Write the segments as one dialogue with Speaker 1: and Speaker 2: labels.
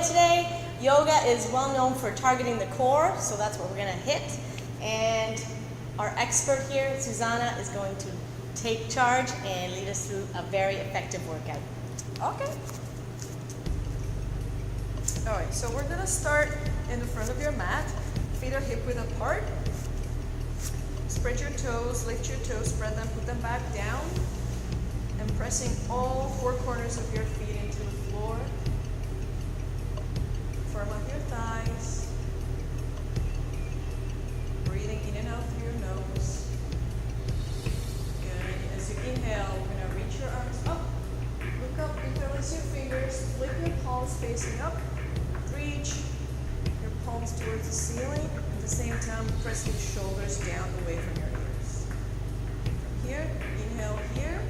Speaker 1: today. Yoga is well known for targeting the core, so that's what we're going to hit. And our expert here, Zuzana, is going to take charge and lead us through a very effective workout.
Speaker 2: Okay. All right, so we're gonna start in the front of your mat. Feet are hip width apart. Spread your toes, lift your toes, spread them, put them back down. And pressing all four corners of your feet into the floor. Firm up your thighs. Breathing in and out through your nose. Good. As you inhale, we're gonna reach your arms up. Look up, interlace your fingers, flip your palms facing up. Reach your palms towards the ceiling. At the same time, press your shoulders down away from your ears. From here, inhale here.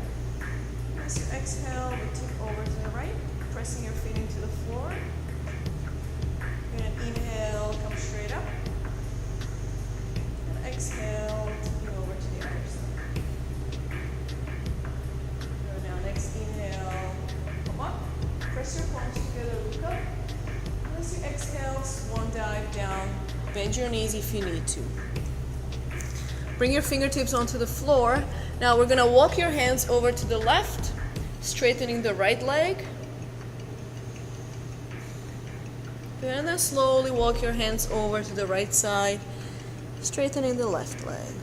Speaker 2: As you exhale, we tip over to the right, pressing your feet into the floor. You're going to inhale, come straight up. And exhale, tipping over to the other side. So now next inhale, come up. Press your palms together, look up. As you exhale, swan dive down. Bend your knees if you need to. Bring your fingertips onto the floor. Now we're going to walk your hands over to the left, straightening the right leg. Good, and then slowly walk your hands over to the right side, straightening the left leg.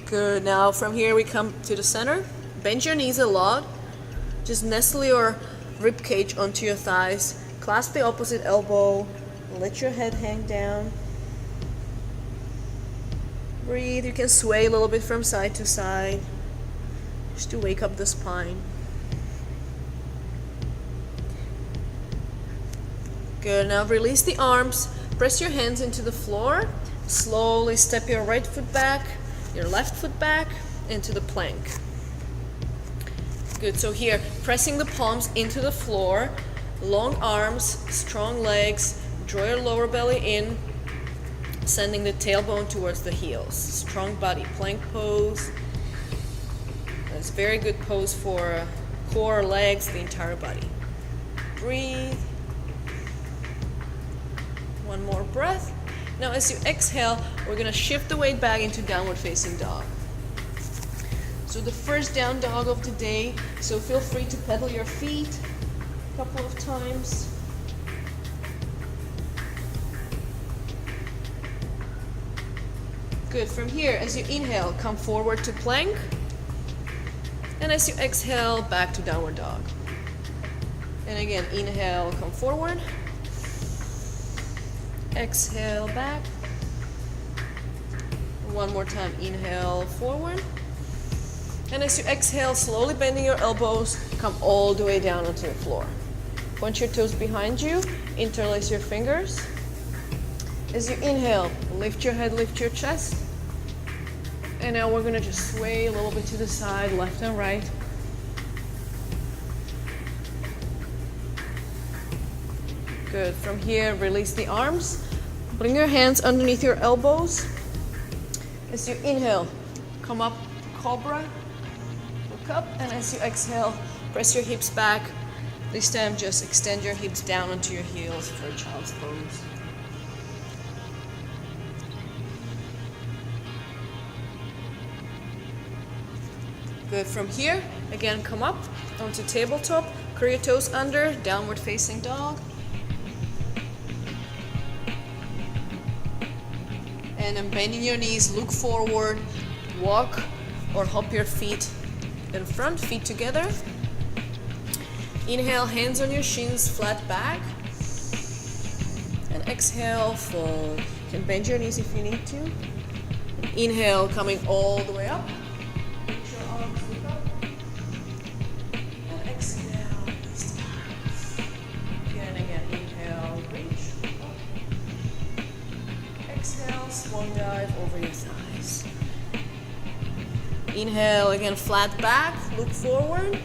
Speaker 2: Good, now from here we come to the center. Bend your knees a lot. Just nestle your rib cage onto your thighs. Clasp the opposite elbow. Let your head hang down. Breathe. You can sway a little bit from side to side just to wake up the spine. Good. Now release the arms. Press your hands into the floor. Slowly step your right foot back, your left foot back into the plank. Good, so here, pressing the palms into the floor, long arms, strong legs, draw your lower belly in, sending the tailbone towards the heels. Strong body, plank pose. That's a very good pose for core, legs, the entire body. Breathe. One more breath. Now as you exhale, we're gonna shift the weight back into downward facing dog. So the first down dog of the day, so feel free to pedal your feet a couple of times. Good, from here, as you inhale, come forward to plank. And as you exhale, back to downward dog. And again, inhale, come forward. Exhale, back. One more time, inhale, forward. And as you exhale, slowly bending your elbows, come all the way down onto the floor. Point your toes behind you, interlace your fingers. As you inhale, lift your head, lift your chest. And now we're gonna just sway a little bit to the side, left and right. Good, from here, release the arms. Bring your hands underneath your elbows. As you inhale, come up, cobra. Up, and as you exhale, press your hips back. This time just extend your hips down onto your heels for a child's pose. Good, from here, again come up onto tabletop, curl your toes under, downward facing dog. And then bending your knees, look forward, walk or hop your feet in front, feet together. Inhale, hands on your shins, flat back. And exhale, fold. You can bend your knees if you need to. Inhale, coming all the way up. Reach your arms, look up. And exhale, release the arms. Again, inhale, reach up. Exhale, swan dive over your thighs. Inhale, again, flat back, look forward.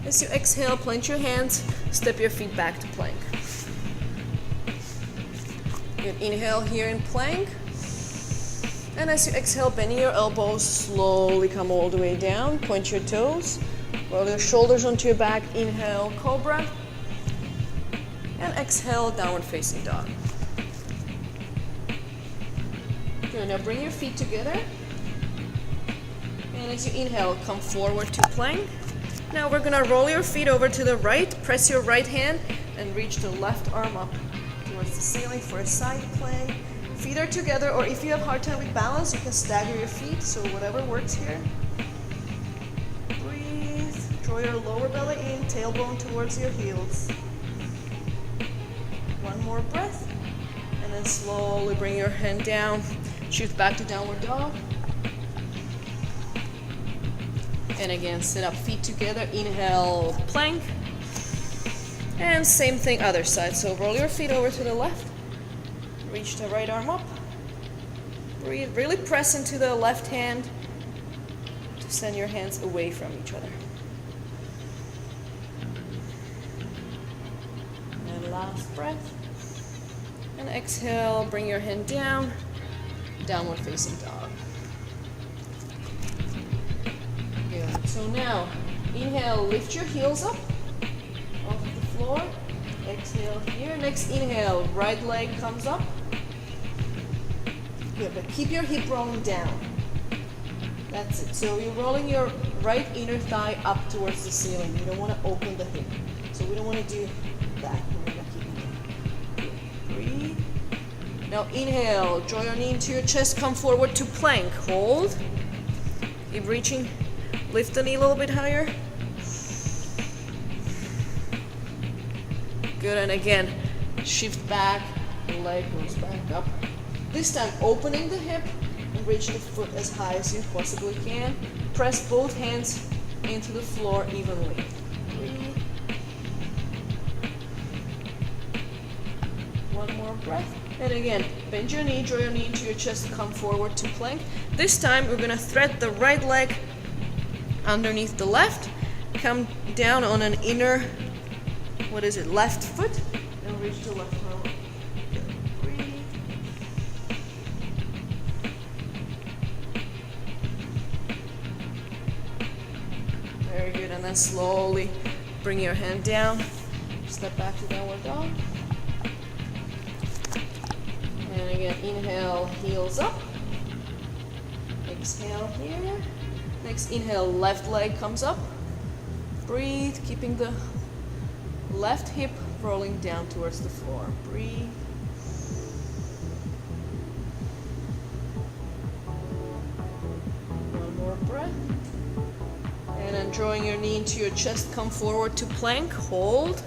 Speaker 2: As you exhale, plant your hands, step your feet back to plank. Good, inhale here in plank. And as you exhale, bending your elbows, slowly come all the way down, point your toes, Roll your shoulders onto your back. Inhale, cobra. And exhale, downward facing dog. Good, now bring your feet together. And as you inhale, come forward to plank. Now we're gonna roll your feet over to the right, press your right hand, and reach the left arm up towards the ceiling for a side plank. Feet are together, or if you have a hard time with balance, you can stagger your feet, so whatever works here. Breathe, draw your lower belly in, tailbone towards your heels. One more breath, and then slowly bring your hand down, shift back to downward dog. And again, sit up, feet together, inhale, plank. And same thing, other side. So roll your feet over to the left, reach the right arm up. Breathe, really press into the left hand to send your hands away from each other. And last breath. And exhale, bring your hand down, downward facing dog. Good. So now, inhale, lift your heels up off the floor. Exhale here. Next inhale, right leg comes up. Good, but keep your hip rolling down. That's it. So you're rolling your right inner thigh up towards the ceiling. You don't want to open the hip. So we don't want to do that. We're going to keep it down. Breathe. Now inhale, draw your knee into your chest, come forward to plank. Hold. Keep reaching. Lift the knee a little bit higher. Good, and again, shift back, the leg goes back up. This time, opening the hip and reach the foot as high as you possibly can. Press both hands into the floor evenly. Breathe. One more breath. And again, bend your knee, draw your knee into your chest, come forward to plank. This time, we're gonna thread the right leg underneath the left, come down on an inner, left foot, and reach the left arm up. Breathe. Very good, and then slowly bring your hand down, step back to downward dog. And again, inhale, heels up. Exhale here. Next inhale, left leg comes up. Breathe, keeping the left hip rolling down towards the floor. Breathe. One more breath. And then drawing your knee into your chest, come forward to plank. Hold.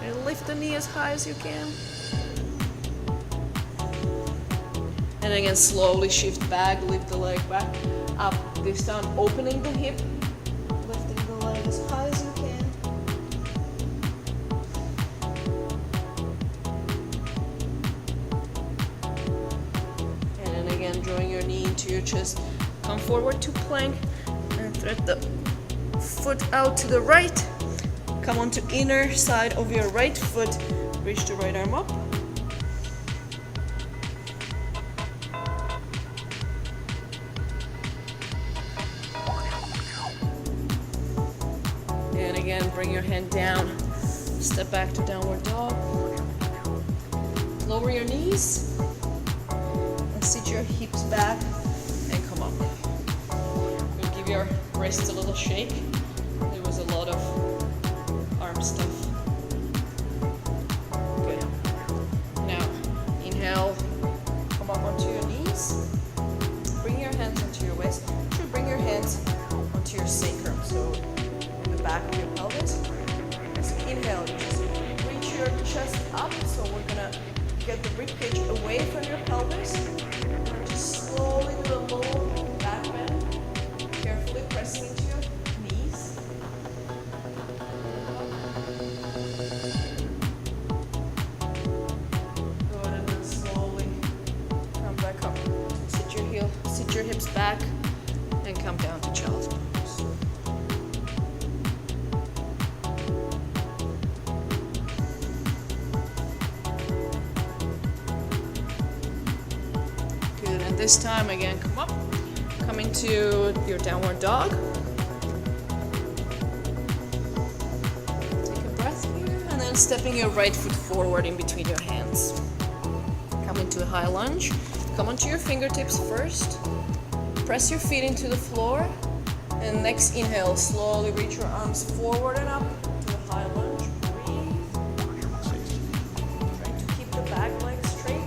Speaker 2: And lift the knee as high as you can. And again, slowly shift back, lift the leg back up. This time, opening the hip, lifting the leg as high as you can. And then again, drawing your knee into your chest, come forward to plank, and thread the foot out to the right. Come onto inner side of your right foot, reach the right arm up. And again, bring your hand down, step back to downward dog. Lower your knees and sit your hips back and come up. We'll give your wrists a little shake. There was a lot of arm stuff. Good. Now, inhale, come up onto your knees. Bring your hands onto your waist. You should bring your hands onto your sacrum. So back of your pelvis. As you inhale, you just reach your chest up. So we're gonna get the ribcage away from your pelvis. And just slowly do a low back bend, carefully pressing into your knees. Good, and then slowly come back up. Sit your hips back, and come down to child's pose. This time again, come up, Come into your downward dog. Take a breath here, and then stepping your right foot forward in between your hands. Come into a high lunge. Come onto your fingertips first. Press your feet into the floor. And next inhale, slowly reach your arms forward and up to a high lunge. Breathe. Try to keep the back leg straight.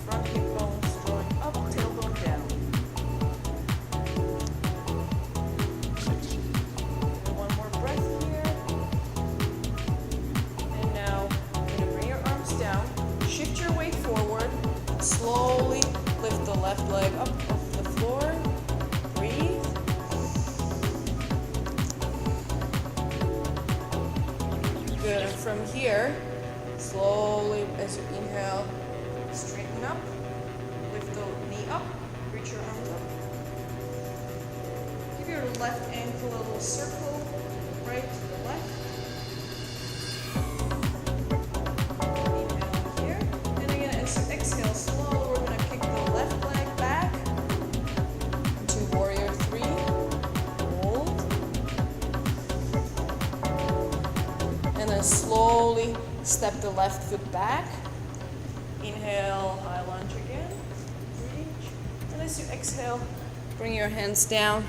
Speaker 2: Front hip bones drawing up, tailbone down. And one more breath here. And now you're going to bring your arms down. Shift your weight forward. Slowly lift the left leg up off the floor. Breathe. Good. And from here, slowly as you inhale, straighten up. Lift the knee up. Reach your arms up. Give your left ankle a little circle. Right to the left. Inhale here. And again, as you exhale, slowly we're going to kick the left leg back. Warrior 3, hold, and then slowly step the left foot back. Inhale, high lunge again, reach, and as you exhale, bring your hands down,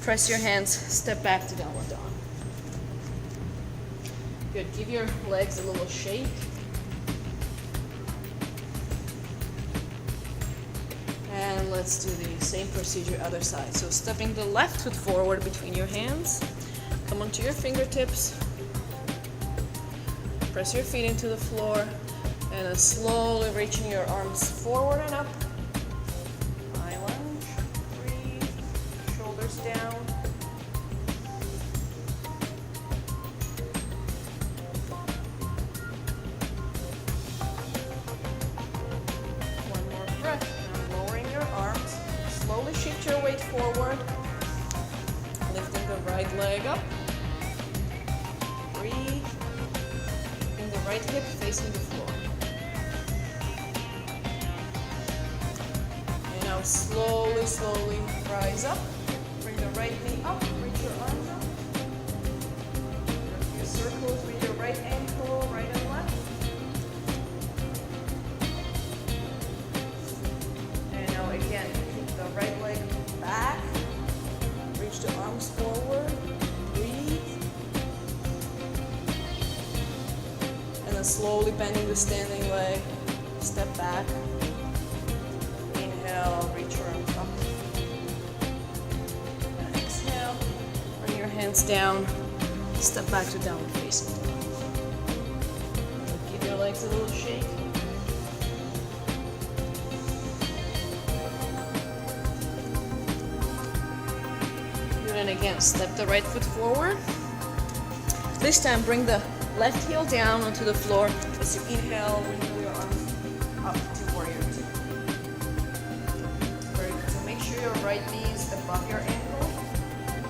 Speaker 2: press your hands, step back to downward dog. Good, give your legs a little shake. And let's do the same procedure other side. So stepping the left foot forward between your hands. Come onto your fingertips. Press your feet into the floor. And then slowly reaching your arms forward and up. High lunge. Breathe. Shoulders down. One more breath. Slowly shift your weight forward, lifting the right leg up. Breathe. Bring the right hip facing the floor. And now slowly, slowly rise up. Bring the right knee up, reach your arms up. Your circles with your right ankle, right and left. And now again, the right leg back, reach the arms forward, breathe, and then slowly bending the standing leg, step back, inhale, reach your arms up, and exhale, bring your hands down, step back to downward facing dog. Give your legs a little shake. And again, step the right foot forward. This time, bring the left heel down onto the floor. As you inhale, wiggle your arms up to warrior 2. Very good. So make sure your right knee is above your ankle.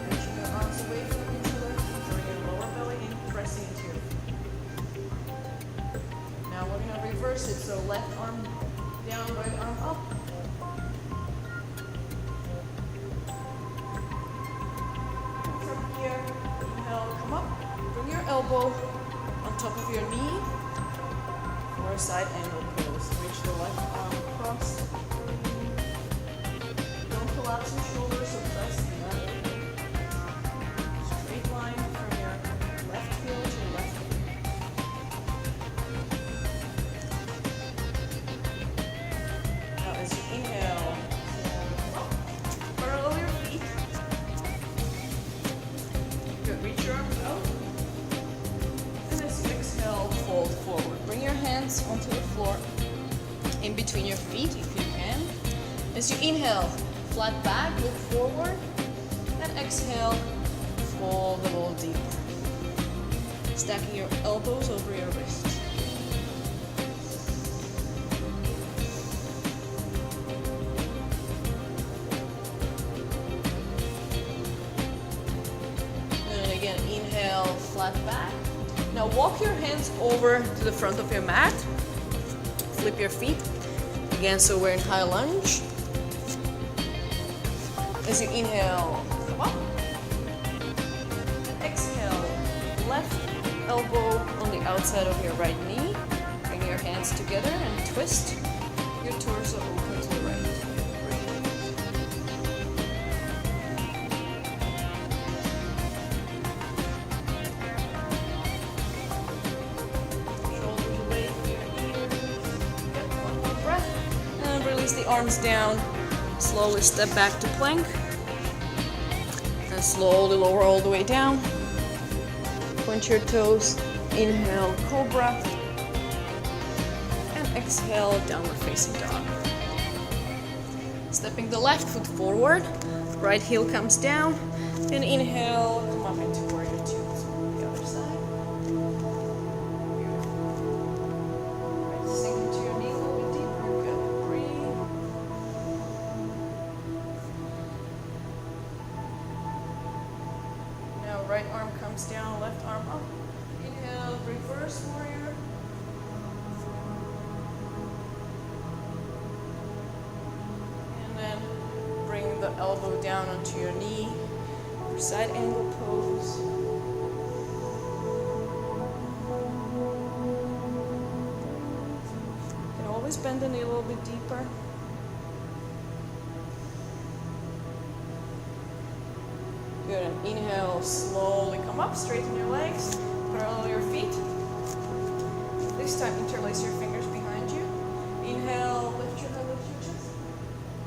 Speaker 2: Reaching your arms away from each other. Drawing your lower belly in, pressing into your feet. Now we're going to reverse it. So left arm down, right arm up. Come up, bring your elbow on top of your knee for a side angle pose. Reach the left arm across. Don't collapse your shoulders, so press the other. Straight line from your left heel to your left knee. Now as you inhale, parallel your feet. Good, reach your arms out. And as you exhale, fold forward. Bring your hands onto the floor, in between your feet if you can. As you inhale, flat back, look forward. And exhale, fold a little deeper. Stacking your elbows over your wrists. And again, inhale, flat back. Now walk your hands over to the front of your mat. Flip your feet. Again, so we're in high lunge. As you inhale, come up. Exhale, left elbow on the outside of your right knee. Bring your hands together and twist your torso open to the right. Shoulders away from your ears. Get one more breath. And release the arms down. Slowly step back to plank. And slowly lower all the way down. Point your toes. Inhale, cobra. And exhale, downward facing dog. Stepping the left foot forward. Right heel comes down. And inhale, come up into warrior two. So on the other side. Right, sink into your knee a little bit deeper. Good. Breathe. Now right arm comes down, left arm up. Inhale, reverse warrior. And then bring the elbow down onto your knee for side angle pose. You can always bend the knee a little bit deeper. Good, and inhale, slowly come up, straighten your legs, parallel your feet. This time interlace your fingers behind you. Inhale, lift your head, lift your chest.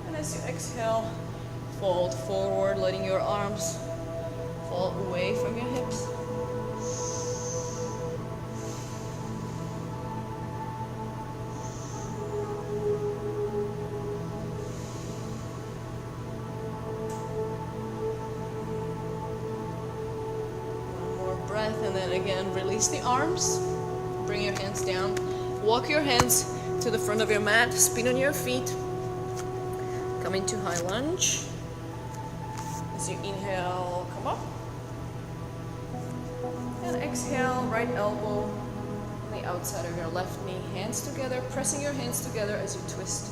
Speaker 2: And as you exhale, fold forward, letting your arms fall away from your hips. Breath, and then again release the arms, bring your hands down, walk your hands to the front of your mat, spin on your feet, come into high lunge. As you inhale, come up, and exhale, right elbow on the outside of your left knee, hands together, pressing your hands together as you twist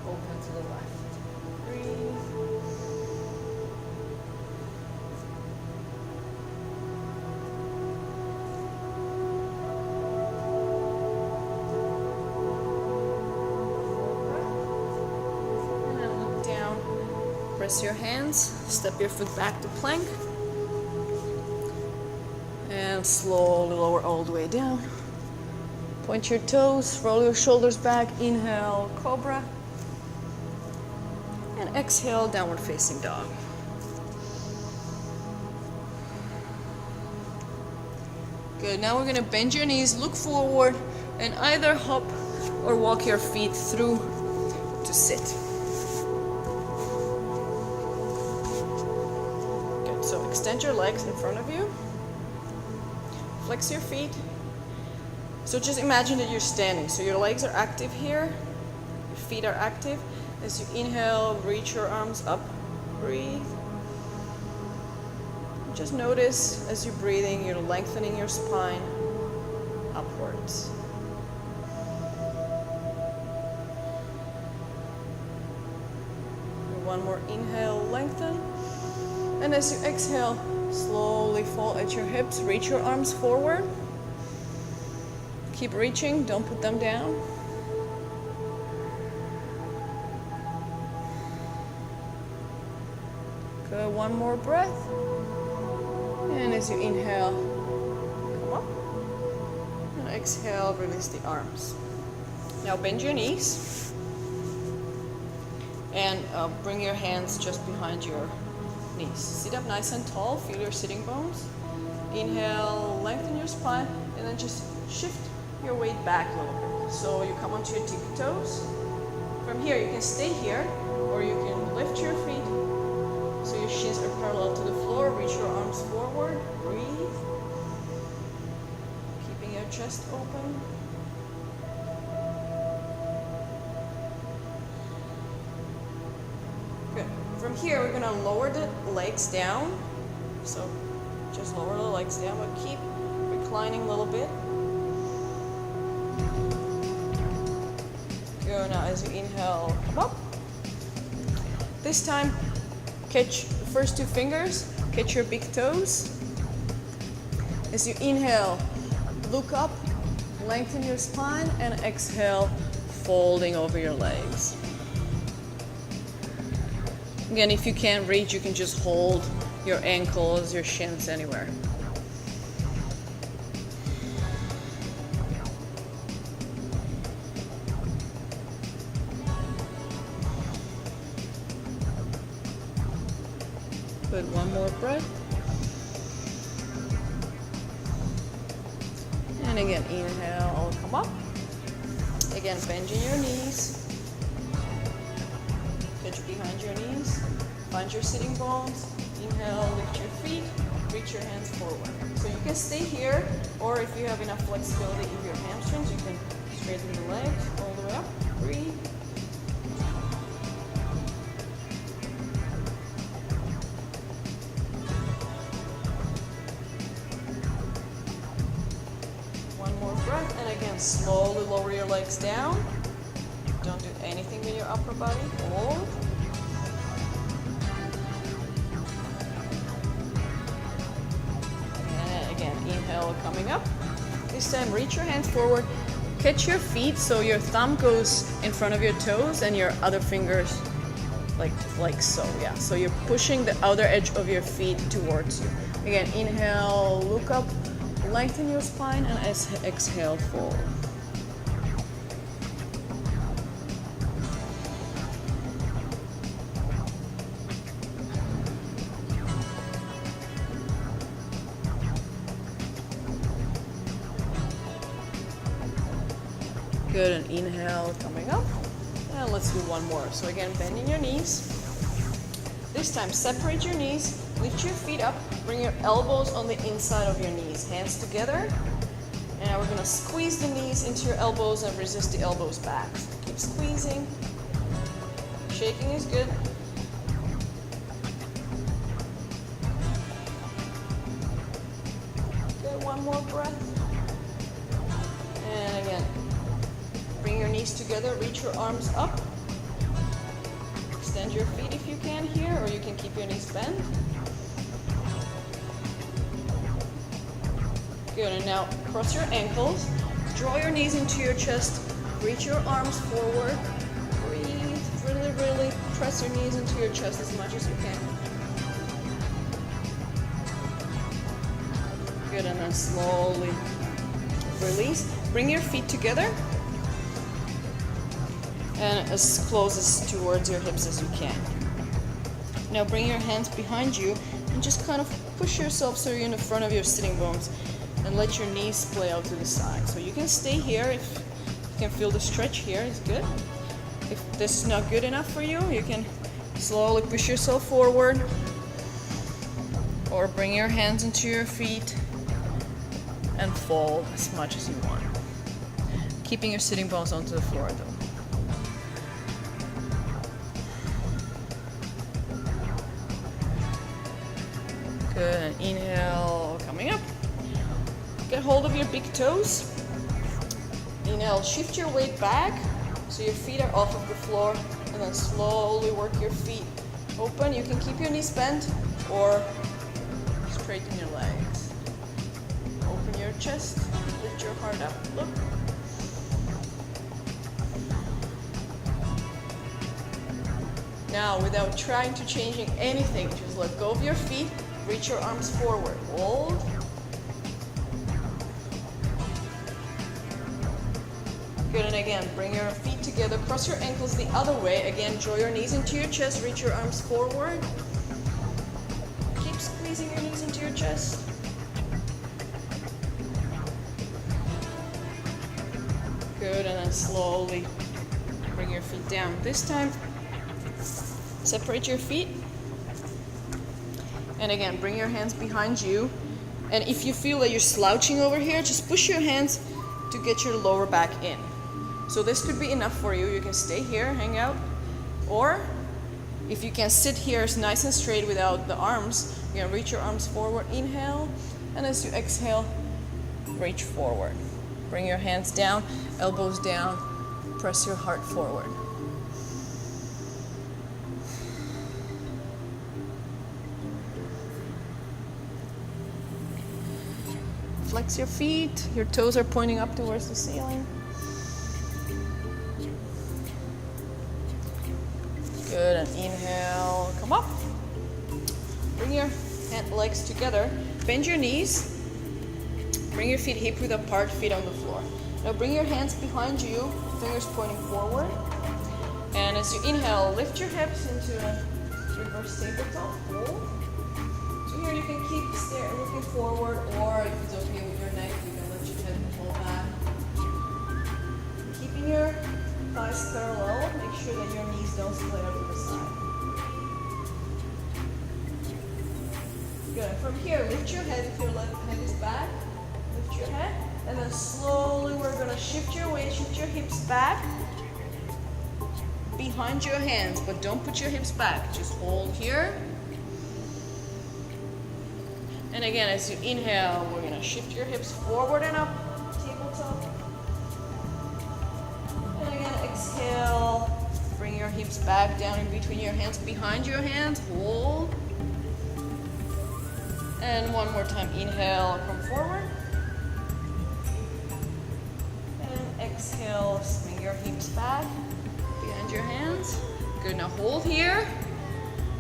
Speaker 2: open to the left. Breathe. Press your hands, step your foot back to plank, and slowly lower all the way down. Point your toes, roll your shoulders back, inhale, cobra, and exhale, downward facing dog. Good, now we're gonna bend your knees, look forward, and either hop or walk your feet through to sit. So extend your legs in front of you, flex your feet. So just imagine that you're standing. So your legs are active here, your feet are active. As you inhale, reach your arms up, breathe. Just notice as you're breathing, you're lengthening your spine upwards. One more inhale, lengthen. And as you exhale, slowly fall at your hips, reach your arms forward. Keep reaching, don't put them down. Good, one more breath. And as you inhale, come up. And exhale, release the arms. Now bend your knees. And bring your hands just behind your knees. Sit up nice and tall, feel your sitting bones. Inhale, lengthen your spine, and then just shift your weight back a little bit. So you come onto your tippy toes. From here, you can stay here, or you can lift your feet so your shins are parallel to the floor. Reach your arms forward, breathe. Keeping your chest open. Good. From here, we're going to lower the legs down. So just lower the legs down, but keep reclining a little bit. Good. Now as you inhale, come up. This time, catch the first two fingers, catch your big toes. As you inhale, look up, lengthen your spine, and exhale, folding over your legs. Again, if you can't reach, you can just hold your ankles, your shins, anywhere. Good, one more breath. And again, inhale, I'll come up. Again, bending your knees. Catch behind your knees. Find your sitting bones. Inhale, lift your feet. Reach your hands forward. So you can stay here, or if you have enough flexibility in your hamstrings, you can straighten the legs all the way up. Breathe. And again, slowly lower your legs down. Don't do anything with your upper body. Hold. And again, inhale, coming up. This time, reach your hands forward. Catch your feet so your thumb goes in front of your toes and your other fingers like so. Yeah, so you're pushing the outer edge of your feet towards you. Again, inhale, look up. Lengthen your spine and exhale, fold. Good, and inhale, coming up. And let's do one more. So again, bending your knees. This time, separate your knees. Lift your feet up, bring your elbows on the inside of your knees, hands together. And now we're gonna squeeze the knees into your elbows and resist the elbows back. So keep squeezing. Shaking is good. Good, one more breath. And again, bring your knees together, reach your arms up. Extend your feet if you can here, or you can keep your knees bent. Good, and now cross your ankles, draw your knees into your chest, reach your arms forward, breathe, really press your knees into your chest as much as you can. Good, and then slowly release. Bring your feet together and as close as towards your hips as you can. Now bring your hands behind you and just kind of push yourself so you're in the front of your sitting bones. And let your knees splay out to the side. So you can stay here if you can feel the stretch here, it's good. If this is not good enough for you, you can slowly push yourself forward or bring your hands into your feet and fold as much as you want. Keeping your sitting bones onto the floor though. Good, and inhale, coming up. Get hold of your big toes. Inhale, shift your weight back so your feet are off of the floor, and then slowly work your feet open. You can keep your knees bent or straighten your legs. Open your chest, lift your heart up, look. Now, without trying to changing anything, just let go of your feet, reach your arms forward, hold. Good, and again, bring your feet together, cross your ankles the other way. Again, draw your knees into your chest, reach your arms forward. Keep squeezing your knees into your chest. Good, and then slowly bring your feet down. This time, separate your feet. And again, bring your hands behind you. And if you feel that you're slouching over here, just push your hands to get your lower back in. So this could be enough for you. You can stay here, hang out. Or if you can sit here nice and straight without the arms, you can reach your arms forward, inhale. And as you exhale, reach forward. Bring your hands down, elbows down, press your heart forward. Flex your feet. Your toes are pointing up towards the ceiling. Good, and inhale, come up. Bring your legs together. Bend your knees. Bring your feet hip width apart, feet on the floor. Now bring your hands behind you, fingers pointing forward. And as you inhale, lift your hips into a reverse tabletop fold. So here you can keep looking forward, or if it's okay with your neck, you can lift your head and pull back. Keeping your thighs parallel, make sure that your knees don't split out to the side. Good. From here, lift your head if your left head is back. Lift your head, and then slowly we're gonna shift your weight, shift your hips back behind your hands, but don't put your hips back. Just hold here. And again, as you inhale, we're gonna shift your hips forward and up, tabletop. And again, exhale, bring your hips back down in between your hands, behind your hands, hold. And one more time, inhale, come forward. And exhale, swing your hips back, behind your hands. Good, now hold here.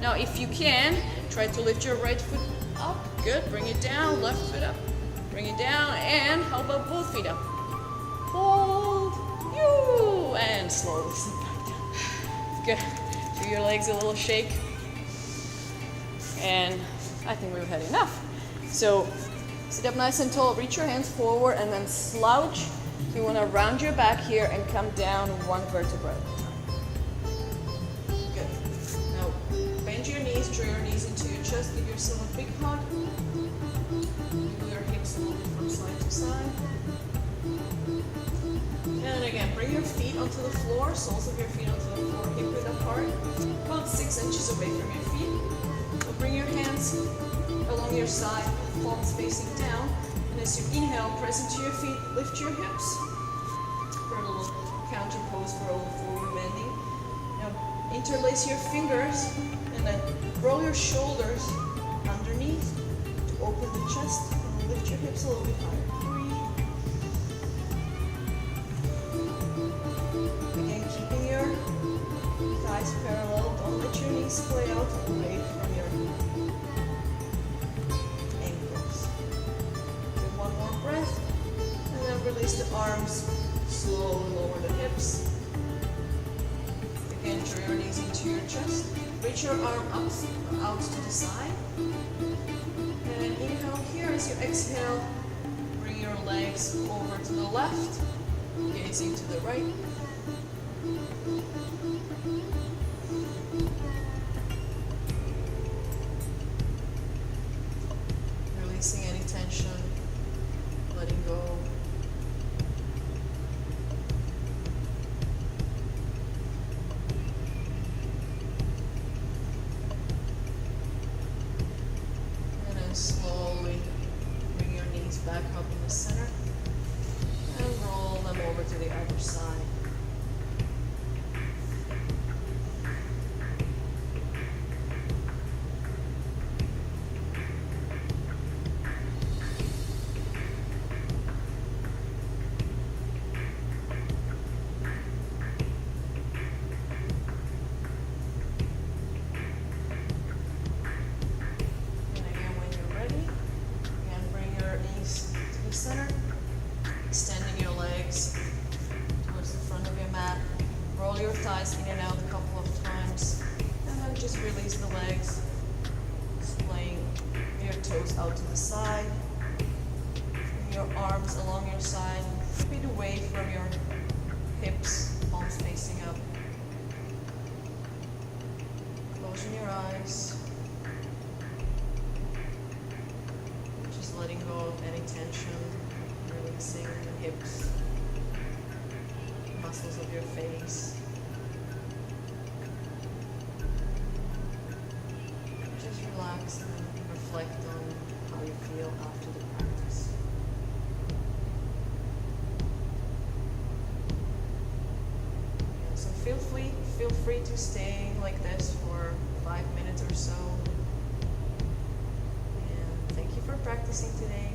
Speaker 2: Now if you can, try to lift your right foot up. Good, bring it down, left foot up. Bring it down, and how about both feet up? Hold, you, and slowly sit back down. Good, give your legs a little shake. And I think we've had enough. So sit up nice and tall, reach your hands forward, and then slouch. So you want to round your back here and come down one vertebra. Good. Now bend your knees, draw your knees into your chest, give yourself a big hug. Move your hips a little bit from side to side. And again, bring your feet onto the floor, soles of your feet onto the floor, hip width apart, about 6 inches away from your feet. So bring your hands along your side, palms facing down. And as you inhale, press into your feet, lift your hips for a little counter pose for all the forward bending. Now interlace your fingers and then roll your shoulders underneath to open the chest and lift your hips a little bit higher. Breathe. Again, keeping your thighs parallel. Don't let your knees splay out away from your ankles. Take one more breath, and then release the arms. Slowly lower the hips. Again, draw your knees into your chest. Reach your arm up, out to the side. And inhale here as you exhale. Bring your legs over to the left, gazing to the right. Releasing any tension, letting go. And then slowly bring your knees back up in the center and roll them over to the other side. Center, extending your legs towards the front of your mat. Roll your thighs in and out a couple of times, and then just release the legs, splaying your toes out to the side, your arms along your side, feet away from your hips, palms facing up. Closing your eyes. Just letting go of any tension, releasing the hips, muscles of your face. Just relax and reflect on how you feel after the practice. Yeah, so feel free to stay like this for 5 minutes or so. Thank you for practicing today.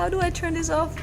Speaker 2: How do I turn this off?